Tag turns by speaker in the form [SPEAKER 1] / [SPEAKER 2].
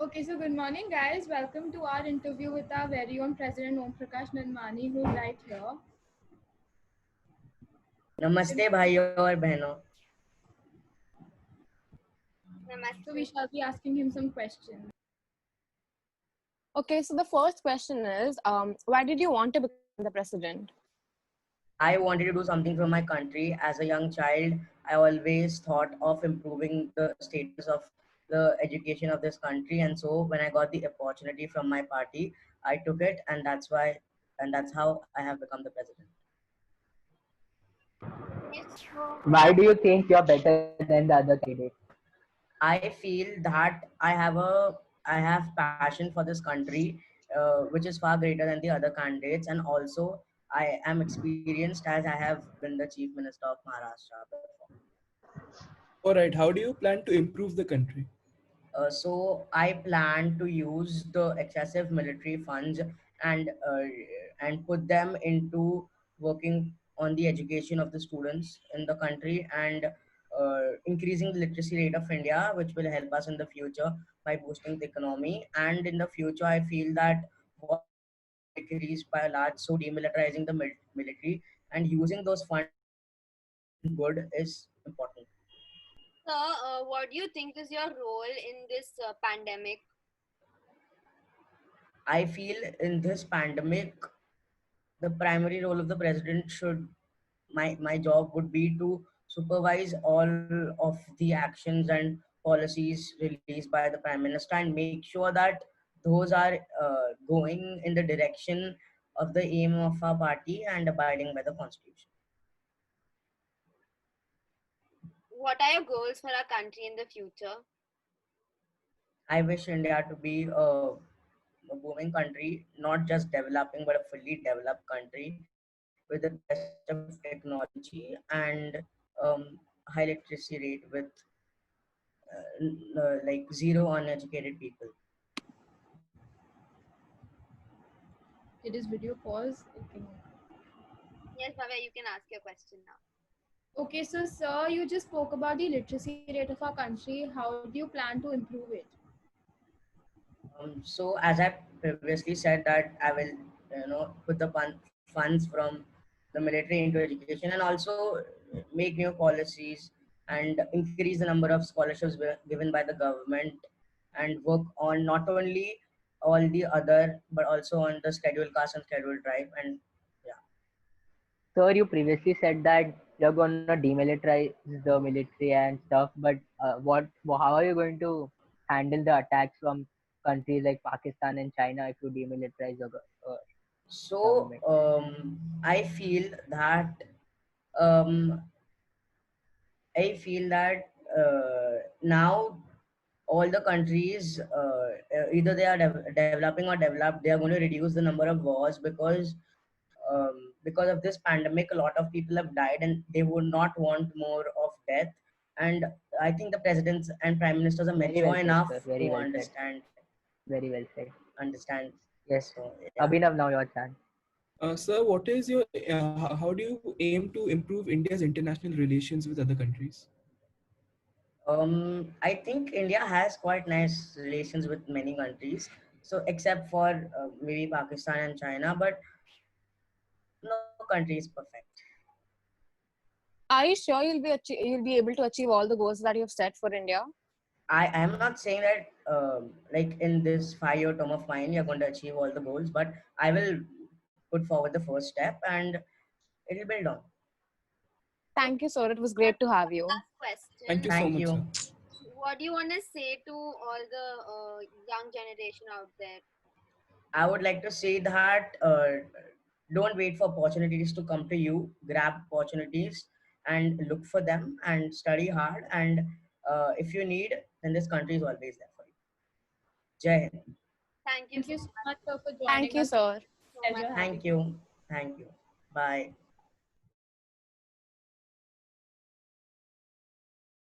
[SPEAKER 1] Okay, so good morning, guys. Welcome to our interview with our very own President Om Prakash Nandmani, who's right here.
[SPEAKER 2] नमस्ते भाइयों और बहनों.
[SPEAKER 1] So we shall be asking him some questions.
[SPEAKER 3] Okay, so the first question is, why did you want to become the president?
[SPEAKER 2] I wanted to do something for my country. As a young child, I always thought of improving the status of the education of this country, and so when I got the opportunity from my party, I took it, and that's how I have become the president.
[SPEAKER 4] Why do you think you're better than the other candidates?
[SPEAKER 2] I feel that I have passion for this country, which is far greater than the other candidates, and also I am experienced as I have been the chief minister of Maharashtra before.
[SPEAKER 5] All right, how do you plan to improve the country?
[SPEAKER 2] So I plan to use the excessive military funds and uh, and put them into working on the education of the students in the country and increasing the literacy rate of India, which will help us in the future by boosting the economy. And in the future, I feel that war will decrease by a large, so demilitarizing the military and using those funds good is important.
[SPEAKER 6] Sir, what do you think is your role in this pandemic?
[SPEAKER 2] I feel in this pandemic, the primary role of the president should my job would be to supervise all of the actions and policies released by the prime minister and make sure that those are going in the direction of the aim of our party and abiding by the constitution.
[SPEAKER 6] What are your goals for our country in the future?
[SPEAKER 2] I wish India to be a booming country, not just developing but a fully developed country with the best of technology and high literacy rate with like zero uneducated people.
[SPEAKER 1] It is video pause. Okay.
[SPEAKER 6] Yes, Bhavya, you can ask your question now.
[SPEAKER 1] Okay, so sir, you just spoke about the literacy rate of our country. How do you plan to improve it?
[SPEAKER 2] So as I previously said that I will put the funds from the military into education and also make new policies and increase the number of scholarships given by the government and work on not only all the other but also on the scheduled caste and scheduled tribe and yeah.
[SPEAKER 4] Sir, you previously said that you're going to demilitarize the military and stuff, but how are you going to handle the attacks from countries like Pakistan and China if you demilitarize the
[SPEAKER 2] So
[SPEAKER 4] government?
[SPEAKER 2] I feel that um, I feel that now all the countries, either they are developing or developed, they are going to reduce the number of wars because of this pandemic. A lot of people have died, and they would not want more of death. And I think the presidents and prime ministers are
[SPEAKER 4] Very
[SPEAKER 2] mature
[SPEAKER 4] well said,
[SPEAKER 2] enough
[SPEAKER 4] sir. Very
[SPEAKER 2] to
[SPEAKER 4] well said. Very well said.
[SPEAKER 2] understand.
[SPEAKER 4] Yes.
[SPEAKER 2] So yeah.
[SPEAKER 4] Abhinav, now your turn.
[SPEAKER 5] Sir, what is your how do you aim to improve India's international relations with other countries?
[SPEAKER 2] I think India has quite nice relations with many countries. So except for maybe Pakistan and China, but no country is perfect.
[SPEAKER 3] Are you sure you'll be able to achieve all the goals that you have set for India?
[SPEAKER 2] I am not saying that like in this 5 year term of mine you're going to achieve all the goals, but I will put forward the first step and it'll build on.
[SPEAKER 3] Thank you, sir. It was great to have you.
[SPEAKER 6] Last question.
[SPEAKER 5] Thank you so
[SPEAKER 2] Thank
[SPEAKER 5] much,
[SPEAKER 2] you.
[SPEAKER 5] sir.
[SPEAKER 6] What do you want to say to all the young generation out there?
[SPEAKER 2] I would like to say that don't wait for opportunities to come to you. Grab opportunities and look for them and study hard. And if you need, then this country is always there for you. Jai Hind.
[SPEAKER 6] Thank you
[SPEAKER 1] Thank
[SPEAKER 6] so
[SPEAKER 1] you so
[SPEAKER 6] much.
[SPEAKER 1] much, sir, for joining
[SPEAKER 3] Thank you,
[SPEAKER 1] us.
[SPEAKER 3] sir.
[SPEAKER 6] So much.
[SPEAKER 1] Pleasure having
[SPEAKER 2] Thank you. Thank you. Bye.